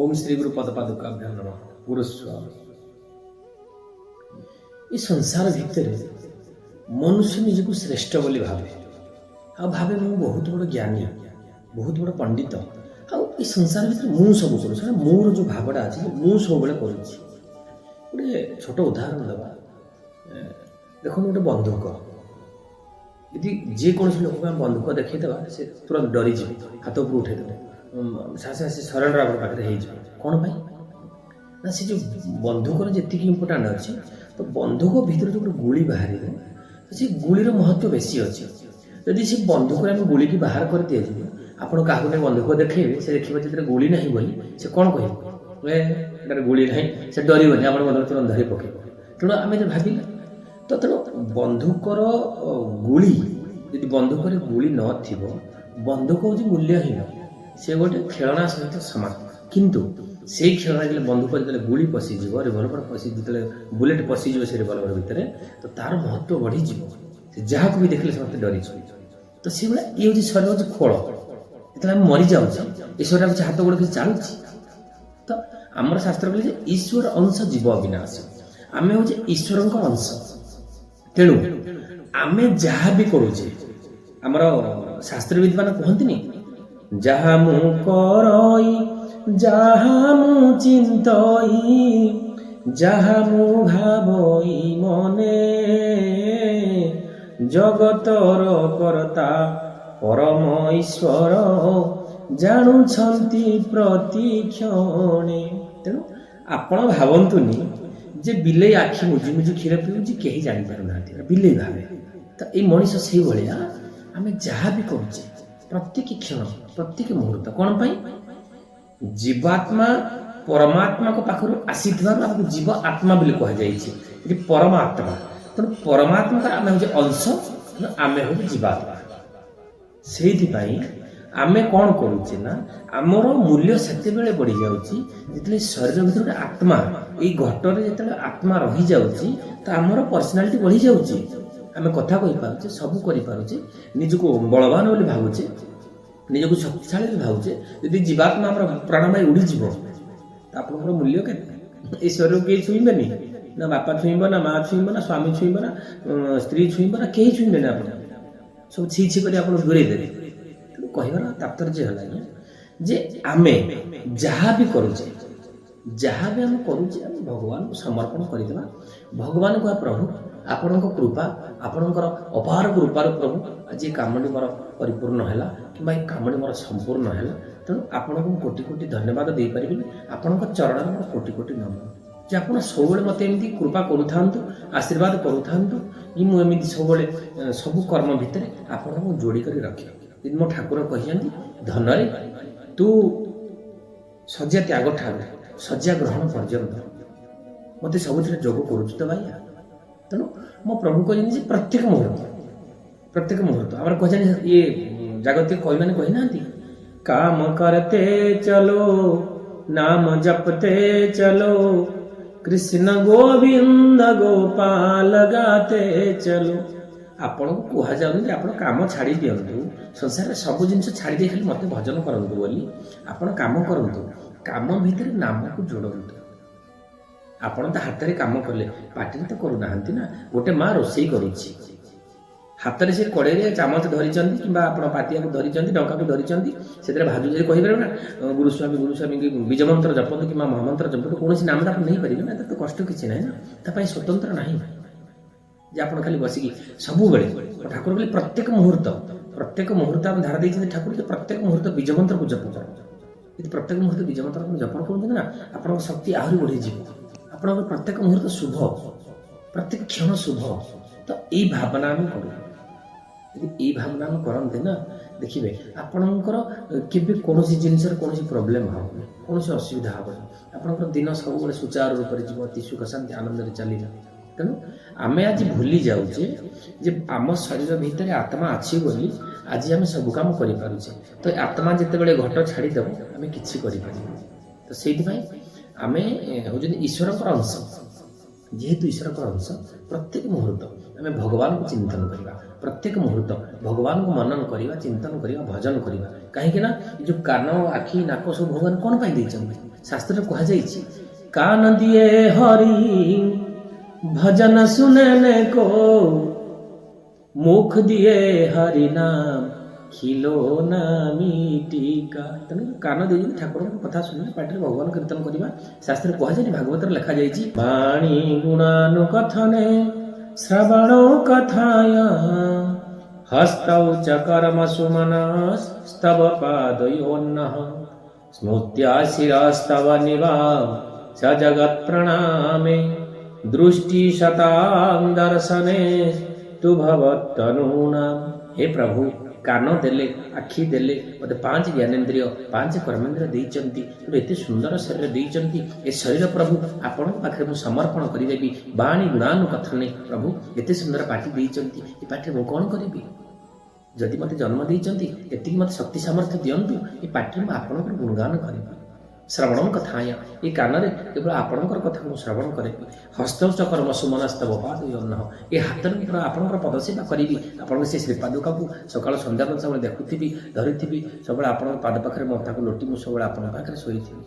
ओम श्री गुरु पदपादुकाभ्याम नमः गुरुस्वामी। ये संसार भितर मनुष्य निजक श्रेष्ठ बोली भावे आ भावे मु बहुत बड़ ज्ञानी बहुत बड़ पंडित आ संसार भितर मु सब करूँ मोर जो भावटा अच्छे मु सब गोटे छोट उदाहरण देवा देखो गोटे बंधुक यदि जेकोसी लोक बंधुक देखईदेवा से तुरंत डरी हाथ ऊपर उठेदेवे सासे सरेंडर आप पाखे हो कौन पाई ना से जो बंधुकर जी इंपोर्टाट अच्छे तो बंधुक भीतर जो गोटे गुली बाहर से गुलीर महत्व बेसी अच्छे जदि से बंधुक आम गुली की बाहर कर दि जाए आपड़ क्या नहीं बंधुक देखेबे से देखिए जो गुली ना बोली से कौन कह गुली ना से डरबनी आप बंधुक तुरंत धरी पकेब तेणु आम जो भाविले तो तेणु बंधुकर गुली यदि बंधुक गुली न बंधुक हूँ मूल्यहीन से गोटे खेलना सहित समान किंतु से खेलना जो बंधुक जो गुली पशिज रिवल्वर पशि जो बुलेट पशिज से रिवल्वर भितर तो तार महत्व बढ़ीज जहाँ को भी देखले समस्त डरी तो से भाई ये हूँ शरीर हूँ खोल जो मरी जाऊँ ये शरीर हाथ गोड़ किसी चलुच तो आम शास्त्र कहले ईश्वर अंश जीव अविनाश आम हूँ ईश्वर अंश तेणु आम जहाँ भी करुचे आमर शास्त्रविद मान कहती जहाँ मु करई जहाँ मु चिंतई जहाँ मु भावई मने जगतर करता परम ईश्वर जानुछंती प्रतिक्षणे तेणु आपण भावंतुनी जे बिले आखि मुझी मुझी क्षीर पिऊँ कहीं जापर ना बिले भावे तो ये मनीष से भाया आम जहाँ भी करुचे प्रत्येक क्षण प्रत्येक मुहूर्त कौन पाई जीवात्मा परमात्मा को पाखर आसी जीव आत्मा बोली कहुई परमात्मा तेणु परमात्मा का आम हूँ अंश आम हूँ जीवात्मा से आम कौन करुचे ना आमर मूल्य से बढ़ी जाऊँगी शरीर भर गोटे आत्मा ये घटर जो आत्मा रही जाऊँगी तो आमर पर्सनालीटी बढ़ी जाऊँगी आम कथा कही पारे सब करें निजक बलवान बोली भावुचे निजक शक्तिशाली भावुचे यदि जीवात्मा प्राणमय उड़ीज आप मूल्य के शरीर को कहीं छुईबेनि ना बापा छुईब ना माँ छुईब ना स्वामी छुईब ना स्त्री छुईब ना कहीं छुईबे आप सब छी छी कर दूरे देवे तेणु कहबार तात्पर्य है जे आमे जहाँ भी करुचे जहाँ भी आम करुचे भगवान को समर्पण करदेवा भगवान को प्रभु आपण कृपा आपणकर अपार कृपार प्रभु आज ये कामटी मोर परिपूर्ण है कि कामटी मोर संपूर्ण है तेणु आपन को कोटि कोटि धन्यवाद दे पारि आपण चरण मोर कोटि कोटि नमन जे आप सब मत एमती कृपा करूँ आशीर्वाद करूँ मुझे सब सब कर्म भितर आपन जोड़ी कर रखे मो ठाकुर कही धन तू शଯ୍ୟା त्याग ठार शଯ୍ୟା ग्रहण पर्यंत मत सब जोग करुच तो भाई तेणु मो प्रभु कहते प्रत्येक मुहूर्त आम कह ये जागतिक कवि मैंने कही ना काम करते चलो नाम जपते चलो कृष्ण गोविंद गोपाल गाते चलो आपण को कह जाऊँ आप कम छाड़ी दिंतु संसार सब जिन छाड़ी दे खाली मत भजन करूँ बोली आपण कम करूँ कम भितर नाम को जोड़तु आपण तो हाथ में कम कले पार्टी तो करूना ना गोटे माँ रोषे करुच्ची हाथ में से कड़े चामच धरी कि पातिया को धरी डंका को धरी से भाजु कहीपर ना गुरुस्वामी की बीज मंत्र जपतु कि महामंत्र जपतु कौन नाम आप नहीं पारे ना तो कष्ट किसी ना ना स्वतंत्र ना जे आप खाली बसिकी सब ठाकुर बोले प्रत्येक मुहूर्त आप धारा देते ठाकुर प्रत्येक मुहूर्त बीज मंत्र को जप कर प्रत्येक मुहूर्त बीज मंत्र जपन करें ना आप शक्ति आहरी बढ़ी आप प्रत्येक मुहूर्त शुभ प्रत्येक क्षण शुभ तो यही भावना आम करूँ यदि ये भावना आम करते ना देखिए आपणकर केवे कौन जिनस कौन प्रोब्लेम हम कौन असुविधा हेनी आपंकर दिन सब सुचारू रूप से अति सुख शांति आनंद चली तेणु आम आज भूली जाऊे जे आम शरीर भितर आत्मा अच्छी बोली आज आम सब कम करें तो आत्मा जिते घट छाड़देव आम कि तो से आम हूँ ईश्वर अंश ଯେହେତୁ ଈଶ୍ୱରଙ୍କର ଅଂଶ ପ୍ରତ୍ୟେକ ମୁହୂର୍ତ୍ତ ଆମେ ଭଗବାନଙ୍କୁ ଚିନ୍ତନ କରିବା, ପ୍ରତ୍ୟେକ ମୁହୂର୍ତ୍ତ ଭଗବାନଙ୍କୁ ମନନ କରିବା, ଚିନ୍ତନ କରିବା, ଭଜନ କରିବା। କାହିଁକି ନା ଏ ଯେଉଁ କାନ, ଆଖି, ନାକ ସବୁ ଭଗବାନ କ'ଣ ପାଇଁ ଦେଇଛନ୍ତି? ଶାସ୍ତ୍ରରେ କୁହାଯାଇଛି କାନ ଦିଏ ହରି ଭଜନ ଶୁଣନେ କୋ, ମୁଖ ଦିଏ ହରି ନାମ ଖିଲୋ ନା ମିଟିକା। ତେଣୁ କାନ ଦେଇଛନ୍ତି ଠାକୁରଙ୍କ କଥା ଶୁଣିବା, ପାଟିରେ ଭଗବାନ କୀର୍ତ୍ତନ କରିବା। ଶାସ୍ତ୍ରରେ କୁହାଯାଇଛି, ଭାଗବତରେ ଲେଖାଯାଇଛି ବାଣୀ ଗୁଣାନୁ କଥନେ ଶ୍ରବଣ କଥାୟ ହସ୍ତୌ ଚ କର୍ମ ସୁମନସ୍ ସ୍ତବ ପାଦୟୋନ୍ନଃ ସ୍ମୃତ୍ୟା ଶିରସ୍ତବ ନିବାମ ସ ଜଗତ୍ ପ୍ରଣାମେ ଦୃଷ୍ଟି ଶତାଂ ଦର୍ଶନେ ତୁ ଭବତ୍ତନୂନାମ୍। ହେ ପ୍ରଭୁ, କାନ ଦେଲେ, ଆଖି ଦେଲେ, ମୋତେ 5 ଜ୍ଞାନେନ୍ଦ୍ରିୟ 5 କର୍ମେନ୍ଦ୍ରିୟ ଦେଇଛନ୍ତି, ଏତେ ସୁନ୍ଦର ଶରୀର ଦେଇଛନ୍ତି। ଏ ଶରୀର ପ୍ରଭୁ ଆପଣଙ୍କ ପାଖରେ ମୁଁ ସମର୍ପଣ କରିଦେବି। ବାଣୀ ଗୁଣାନୁ କଥନେ, ପ୍ରଭୁ ଏତେ ସୁନ୍ଦର ପାଟି ଦେଇଛନ୍ତି, ଏ ପାଟିରେ ମୁଁ କ'ଣ କରିବି? ଯଦି ମୋତେ ଜନ୍ମ ଦେଇଛନ୍ତି ଏତିକି ମୋତେ ଶକ୍ତି ସାମର୍ଥ୍ୟ ଦିଅନ୍ତୁ, ଏ ପାଟିରେ ମୁଁ ଆପଣଙ୍କର ଗୁଣଗାନ କରିବି। ଶ୍ରବଣ କଥା ଆଜ୍ଞା, ଏ କାନରେ କେବଳ ଆପଣଙ୍କର କଥା ମୁଁ ଶ୍ରବଣ କରିବି। ହସ୍ତୌଚ କର୍ମ ସୁମନସ୍ତବ ପାଦୟୋନ୍ନଃ, ଏ ହାତରେ ମୁଁ ଆପଣଙ୍କର ପଦସେବା କରିବି। ଆପଣଙ୍କ ସେ ଶ୍ରୀପାଦୁକାକୁ ସକାଳ ସନ୍ଧ୍ୟାବେଳେ ସବୁବେଳେ ଦେଖୁଥିବି, ଧରିଥିବି, ସବୁବେଳେ ଆପଣଙ୍କ ପାଦ ପାଖରେ ମୁଁ ତାକୁ ଲୋଟି ମୁଁ ସବୁବେଳେ ଆପଣଙ୍କ ପାଖରେ ଶୋଇଥିବି।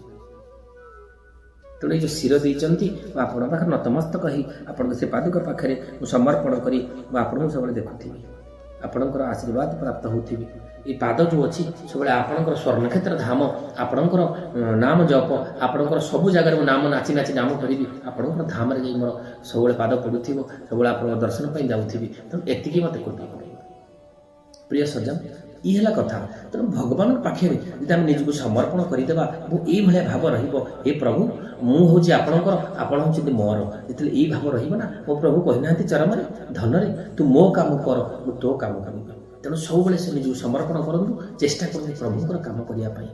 ତେଣୁ ଏଇ ଯେଉଁ ଶିର ଦେଇଛନ୍ତି, ମୁଁ ଆପଣଙ୍କ ପାଖରେ ନତମସ୍ତକ ହେଇ ଆପଣଙ୍କ ସେ ପାଦୁକ ପାଖରେ ମୁଁ ସମର୍ପଣ କରି ମୁଁ ଆପଣଙ୍କୁ ସବୁବେଳେ ଦେଖୁଥିବି, ଆପଣଙ୍କର ଆଶୀର୍ବାଦ ପ୍ରାପ୍ତ ହେଉଥିବି। ଏ ପାଦ ଯେଉଁ ଅଛି ସବୁବେଳେ ଆପଣଙ୍କର ସ୍ୱର୍ଣ୍ଣକ୍ଷେତ୍ର ଧାମ, ଆପଣଙ୍କର ନାମ ଜପ, ଆପଣଙ୍କର ସବୁ ଜାଗାରେ ମୁଁ ନାମ ନାଚି ନାଚି ନାମ କରିବି। ଆପଣଙ୍କର ଧାମରେ ଯାଇ ମୋର ସବୁବେଳେ ପାଦ ପଡ଼ୁଥିବ, ସବୁବେଳେ ଆପଣଙ୍କ ଦର୍ଶନ ପାଇଁ ଯାଉଥିବି। ତେଣୁ ଏତିକି ମୋତେ କରିବା ପଡ଼ିବ। ପ୍ରିୟ ସଜ୍ଜନ, ଇଏ ହେଲା କଥା। ତେଣୁ ଭଗବାନଙ୍କ ପାଖରେ ଯଦି ଆମେ ନିଜକୁ ସମର୍ପଣ କରିଦେବା ଏବଂ ଏଇଭଳିଆ ଭାବ ରହିବ, ହେ ପ୍ରଭୁ ମୁଁ ହେଉଛି ଆପଣଙ୍କର, ଆପଣ ହେଉଛନ୍ତି ମୋର, ଯେତେବେଳେ ଏଇ ଭାବ ରହିବ ନା, ମୋ ପ୍ରଭୁ କହିନାହାନ୍ତି ଚରମରେ ଧନରେ ତୁ ମୋ କାମ କର, ମୁଁ ତୋ କାମ କରିବି। ତେଣୁ ସବୁବେଳେ ସେ ନିଜକୁ ସମର୍ପଣ କରନ୍ତୁ, ଚେଷ୍ଟା କରନ୍ତୁ ପ୍ରଭୁଙ୍କର କାମ କରିବା ପାଇଁ।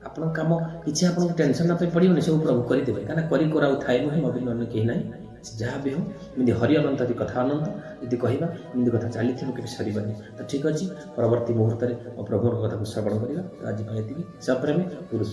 ଆପଣଙ୍କ କାମ କିଛି ଆପଣଙ୍କୁ ଟେନସନ୍ ନେବା ପାଇଁ ପଡ଼ିବନି, ସବୁ ପ୍ରଭୁ କରିଦେବେ। କାହିଁକିନା କରି କରାଉ ଥାଏ ନୁହେଁ, ଅଭିନ୍ନ ଅନ୍ୟ କେହି ନାହିଁ। ଯାହା ବି ହଉ, ଏମିତି ହରି ଅନନ୍ତ ଯଦି କଥା ଅନନ୍ତ ଯଦି କହିବା, ଏମିତି କଥା ଚାଲିଥିବ କେବେ ସରିବନି। ତ ଠିକ୍ ଅଛି, ପରବର୍ତ୍ତୀ ମୁହୂର୍ତ୍ତରେ ମୋ ପ୍ରଭୁଙ୍କ କଥାକୁ ଶ୍ରବଣ କରିବା। ଆଜି ପାଇଁ ଏତିକି। ସପ୍ରେମୀ ପୁରୁଷ।